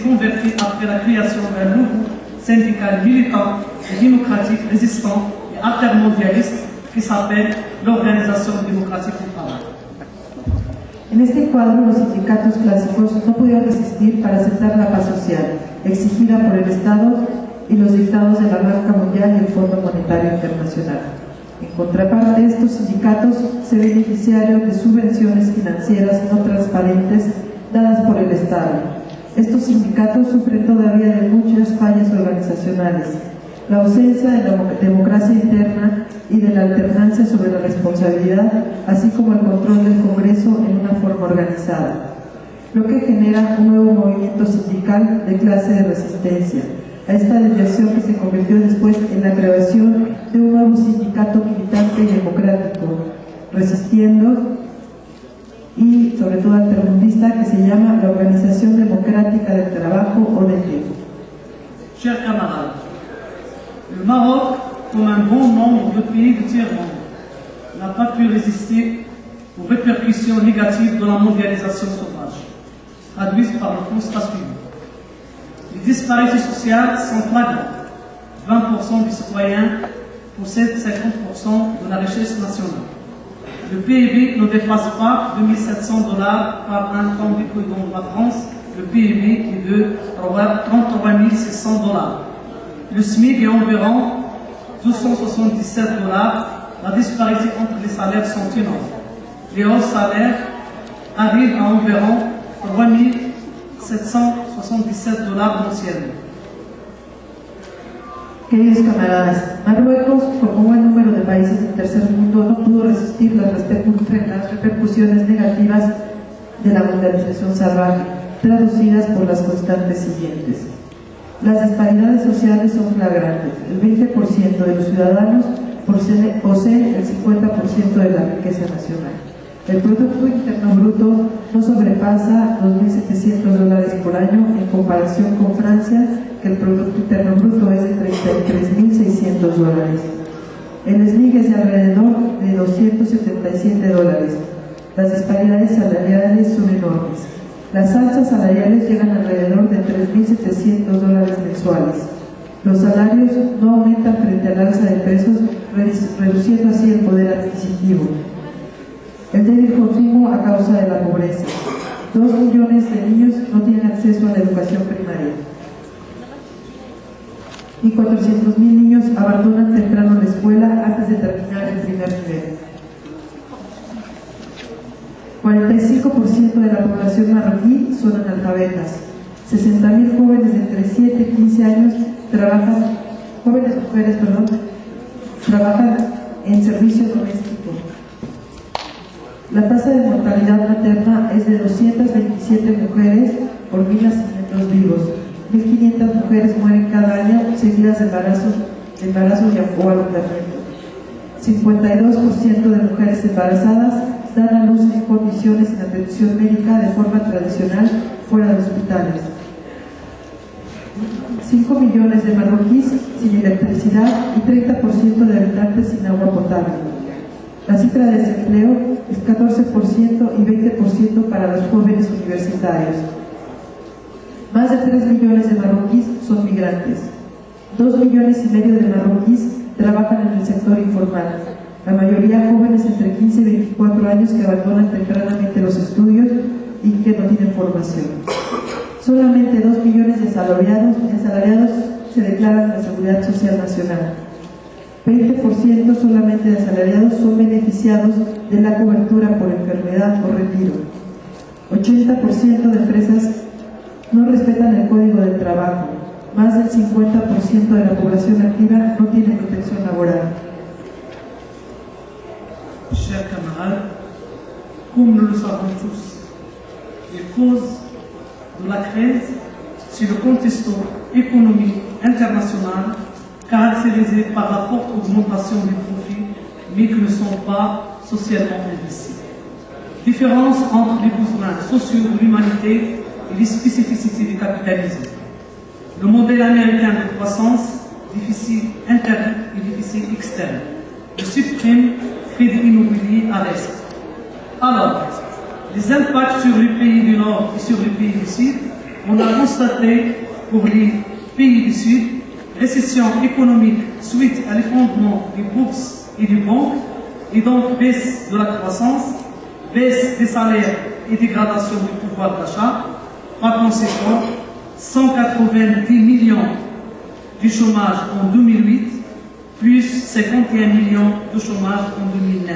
converti après la création d'un nouveau syndicat militant et démocratique résistant et altermondialiste qui s'appelle l'Organisation démocratique du travail. En este cuadro, los sindicatos clásicos no pudieron resistir para aceptar la paz social, exigida por el Estado y los dictados de la Banca Mundial y el Fondo Monetario Internacional. En contraparte, estos sindicatos se beneficiaron de subvenciones financieras no transparentes dadas por el Estado. Estos sindicatos sufren todavía de muchas fallas organizacionales, la ausencia de la democracia interna y de la alternancia sobre la responsabilidad, así como el control del Congreso en una forma organizada, lo que genera un nuevo movimiento sindical de clase de resistencia a esta desviación que se convirtió después en la creación de un nuevo sindicato militante y democrático, resistiendo y sobre todo altermundista, que se llama la Organización Democrática del Trabajo, ODT. Chers camarades, le Maroc, comme un bon nombre de pays du tiers-monde, n'a pas pu résister aux répercussions négatives de la mondialisation sauvage, traduites par le constat suivant. Les disparités sociales sont flagrantes. 20% des citoyens possèdent 50% de la richesse nationale. Le PIB ne dépasse pas 2 700 $ par enfant vécu dans la France. Le PIB est de 33 600 $. Le SMIC est environ 277 $. La disparité entre les salaires sont énormes. Les hauts salaires arrivent à environ 3 777 $ mensuellement. Queridos camaradas, Marruecos, como un buen número de países del tercer mundo, no pudo resistir las repercusiones negativas de la mondialización salvaje, traducidas por las constantes siguientes. Las disparidades sociales son flagrantes. El 20% de los ciudadanos poseen el 50% de la riqueza nacional. El Producto Interno Bruto no sobrepasa los 1.700 $ por año en comparación con Francia, que el Producto Interno Bruto es de 33.600 $. El SMIC es de alrededor de 277 $. Las disparidades salariales son enormes. Las alzas salariales llegan alrededor de 3.700 $ mensuales. Los salarios no aumentan frente al alza de precios, reduciendo así el poder adquisitivo. El débil consumo a causa de la pobreza. 2 millones de niños no tienen acceso a la educación primaria. Y 400.000 niños abandonan temprano la escuela antes de terminar el primer nivel. 45% de la población marroquí son analfabetas. 60.000 jóvenes de entre 7 y 15 años trabajan en servicio doméstico. La tasa de mortalidad materna es de 227 mujeres por 1.000 nacimientos vivos. 1.500 mujeres mueren cada año seguidas de embarazo o alumbramiento. 52% de mujeres embarazadas dan a luz en condiciones sin atención médica de forma tradicional fuera de hospitales. 5 millones de marroquíes sin electricidad y 30% de habitantes sin agua potable. La cifra de desempleo es 14% y 20% para los jóvenes universitarios. Más de 3 millones de marroquíes son migrantes. 2,5 millones de marroquíes trabajan en el sector informal. La mayoría jóvenes entre 15 y 24 años que abandonan tempranamente los estudios y que no tienen formación. Solamente 2 millones de asalariados se declaran en la Seguridad Social Nacional. 20% solamente de asalariados son beneficiados de la cobertura por enfermedad o retiro. 80% de empresas no respetan el Código del Trabajo. Más del 50% de la población activa no tiene protección laboral. Chers camarades, comme nous le savons tous, les causes de la crise, c'est le contexte économique international caractérisé par la forte augmentation des profits, mais qui ne sont pas socialement investis. Différence entre les besoins sociaux de l'humanité et les spécificités du capitalisme. Le modèle américain de croissance, déficit interne et déficit externe. Le subprime, crédit immobilier à risque. Alors, les impacts sur les pays du Nord et sur les pays du Sud, on a constaté pour les pays du Sud récession économique suite à l'effondrement des bourses et des banques, et donc baisse de la croissance, baisse des salaires et dégradation du pouvoir d'achat. Par conséquent, 190 millions du chômage en 2008, plus 51 millions de chômage en 2009.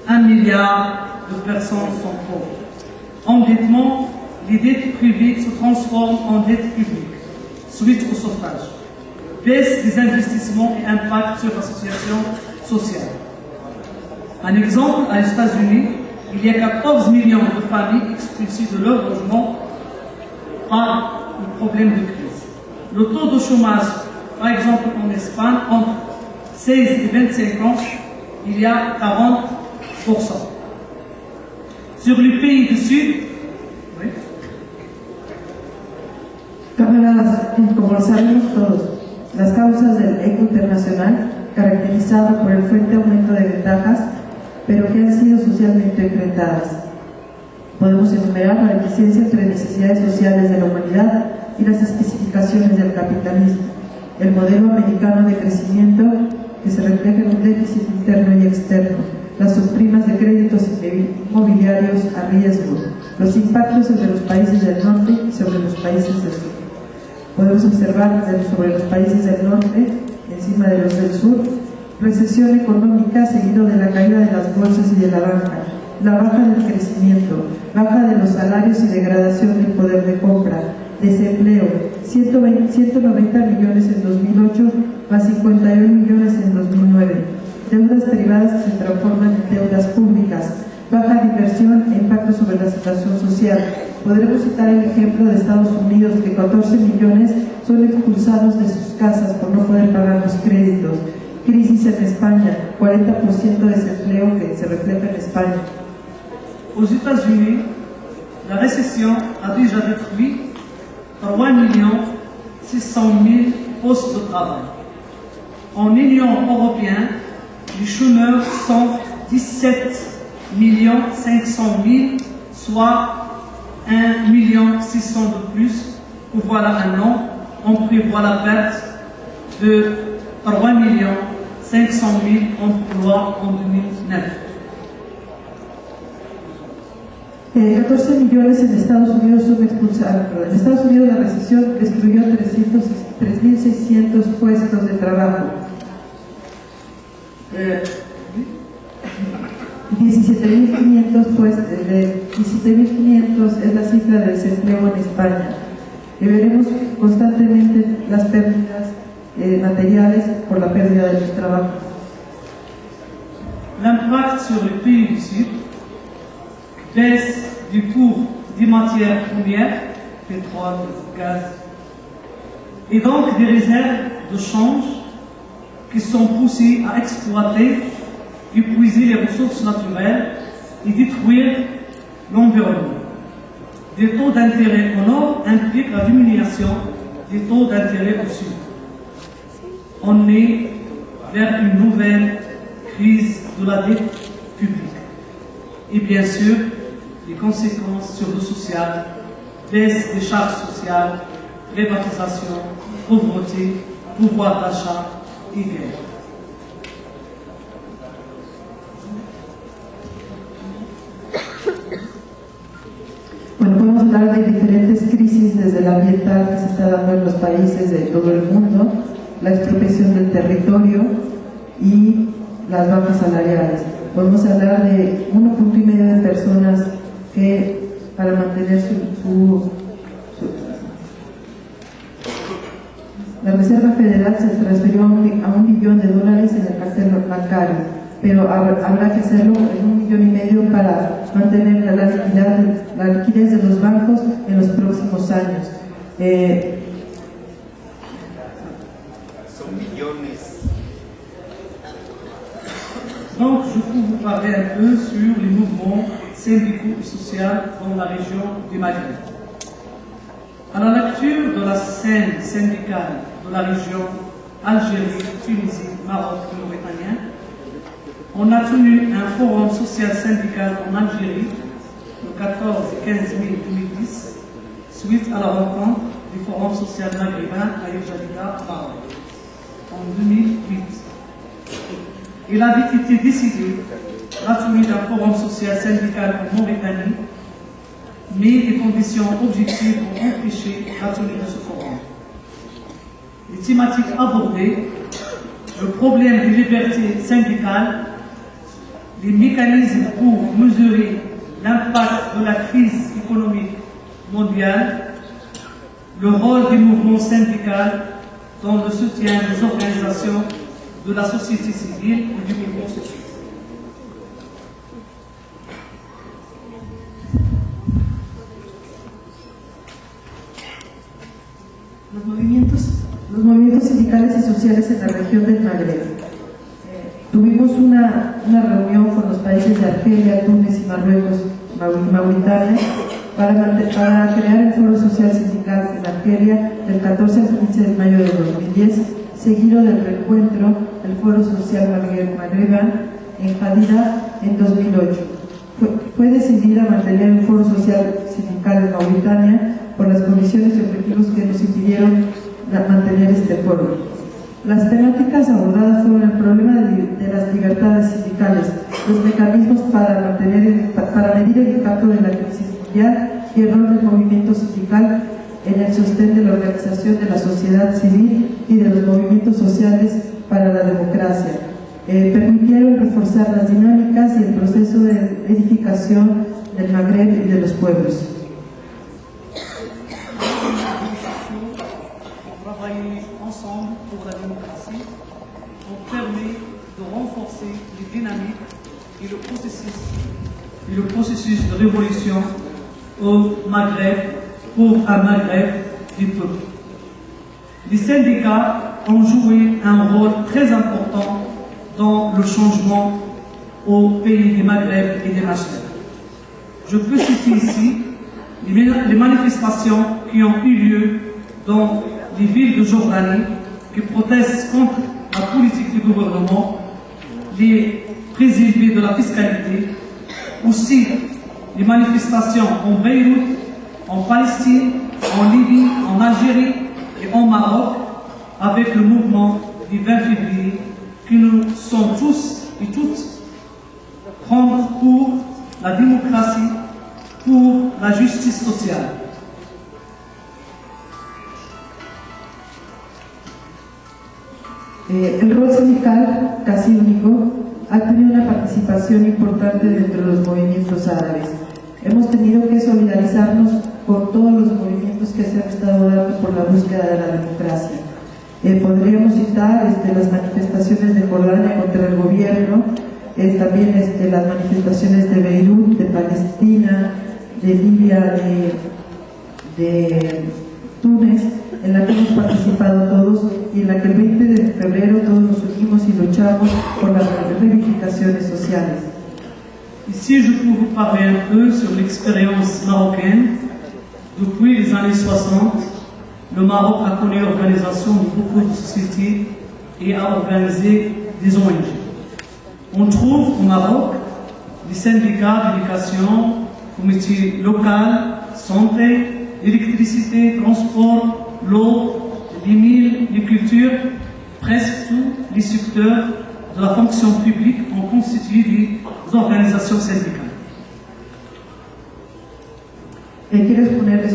1 milliard de personnes sont pauvres. Endettement, les dettes privées se transforment en dettes publiques suite au sauvetage. Baisse des investissements et impact sur la situation sociale. Un exemple, aux États-Unis, il y a 14 millions de familles expulsées de leur logement par le problème de crise. Le taux de chômage, par exemple en Espagne, entre 16 et 25 ans, il y a 40%. Sur les pays du Sud, oui. Camaradas, como lo sabemos todos, las causas del eco internacional, caracterizado por el fuerte aumento de ventajas, pero que han sido socialmente enfrentadas. Podemos enumerar la deficiencia entre necesidades sociales de la humanidad y las especificaciones del capitalismo, el modelo americano de crecimiento que se refleja en un déficit interno y externo, las subprimas de créditos inmobiliarios a riesgo, los impactos sobre los países del norte y sobre los países del sur. Podemos observar sobre los países del norte, encima de los del sur, recesión económica seguido de la caída de las bolsas y de la banca, la baja del crecimiento, baja de los salarios y degradación del poder de compra, desempleo, 190 millones en 2008, más 51 millones en 2009, deudas privadas que se transforman en deudas públicas, baja de inversión e impacto sobre la situación social. Podremos citar el ejemplo de Estados Unidos, que 14 millones son expulsados de sus casas por no poder pagar los créditos. Crisis en España, 40% de desempleo que se refleja en España. Aux États-Unis, la récession a déjà détruit 3 600 000 postes de travail. En Union européenne, les chômeurs sont 17 500 000, soit 1 600 000 de plus que voilà un an. On prévoit la perte de 3 500 000 emplois en 2009. 14 millones en Estados Unidos son expulsados. En Estados Unidos la recesión destruyó 3.600 puestos de trabajo. 17.500 es la cifra de desempleo en España. Y veremos constantemente las pérdidas materiales por la pérdida de los trabajos. L'impact sur les pays du Sud, baisse du cours des matières premières, pétrole, gaz, et donc des réserves de change qui sont poussées à exploiter, épuiser les ressources naturelles et détruire l'environnement. Des taux d'intérêt au nord impliquent la diminution des taux d'intérêt au sud. On est vers une nouvelle crise de la dette publique. Et bien sûr, les conséquences sur le social, baisse des charges sociales, privatisation, pauvreté, pouvoir d'achat et guerre. Bueno, podemos hablar de diferentes crisis desde la ambiental que se está dando en los países de todo el mundo, la expropiación del territorio y las bajas salariales. Podemos hablar de 1,5 de personas que para mantener la Reserva Federal se transfirió a $1 billón en el cartel bancario, pero habrá que hacerlo en $1,5 millones para mantener la liquidez de los bancos en los próximos años. Son millones. Donc, je peux vous parler un peu sur les mouvements syndicaux et sociaux dans la région du Maghreb. À la lecture de la scène syndicale de la région Algérie, Tunisie, Maroc et Mauritanie, on a tenu un forum social syndical en Algérie le 14 et 15 mai 2010 suite à la rencontre du Forum social maghrébin à Ujadida, Maroc, en 2008. Il avait été décidé la tenue d'un forum social syndical en Mauritanie, mais des conditions objectives ont empêché la tenue de ce forum. Les thématiques abordées, le problème des libertés syndicales, les mécanismes pour mesurer l'impact de la crise économique mondiale, le rôle des mouvements syndicaux dans le soutien des organisations de la société civile et du mouvement social. Los movimientos sindicales y sociales en la región del Magreb. Tuvimos una reunión con los países de Argelia, Túnez y Marruecos, Mauritania, para crear el Foro Social Sindical en Argelia del 14 al 15 de mayo de 2010, seguido del reencuentro del Foro Social Magrebán en Jadida en 2008. Fue decidida mantener el Foro Social Sindical en Mauritania por las condiciones y objetivos que nos impidieron mantener este foro. Las temáticas abordadas fueron el problema de las libertades sindicales, los mecanismos para medir el impacto de la crisis mundial y el rol del movimiento sindical en el sostén de la organización de la sociedad civil y de los movimientos sociales para la democracia. Permitieron reforzar las dinámicas y el proceso de edificación del Magreb y de los pueblos. Travailler ensemble pour la démocratie ont permis de renforcer les dynamiques et le processus de révolution au Maghreb pour un Maghreb du peuple. Les syndicats ont joué un rôle très important dans le changement au pays des Maghreb et des Machreb. Je peux citer ici les manifestations qui ont eu lieu dans les villes de Jordanie qui protestent contre la politique du gouvernement, les prix élevés de la fiscalité, aussi les manifestations en Beyrouth, en Palestine, en Libye, en Algérie et en Maroc, avec le mouvement du 20 février, que nous sommes tous et toutes prendre pour la démocratie, pour la justice sociale. El rol sindical, casi único, ha tenido una participación importante dentro de los movimientos árabes. Hemos tenido que solidarizarnos con todos los movimientos que se han estado dando por la búsqueda de la democracia. Podríamos citar las manifestaciones de Jordania contra el gobierno, también las manifestaciones de Beirut, de Palestina, de Libia, de Túnez, en la que hemos participado todos y en la que el 20 de febrero todos nos unimos y luchamos por las reivindicaciones sociales. Ici, je peux vous parler un peu sur l'expérience marocaine. Depuis les années 60, le Maroc a connu l'organisation de beaucoup de sociétés et a organisé des ONG. On trouve au Maroc des syndicats d'éducation, comités local, santé, électricité, transport, l'eau, les mines, les cultures, presque tous les secteurs de la fonction publique ont constitué des organisations syndicales. ¿Quieres ponerles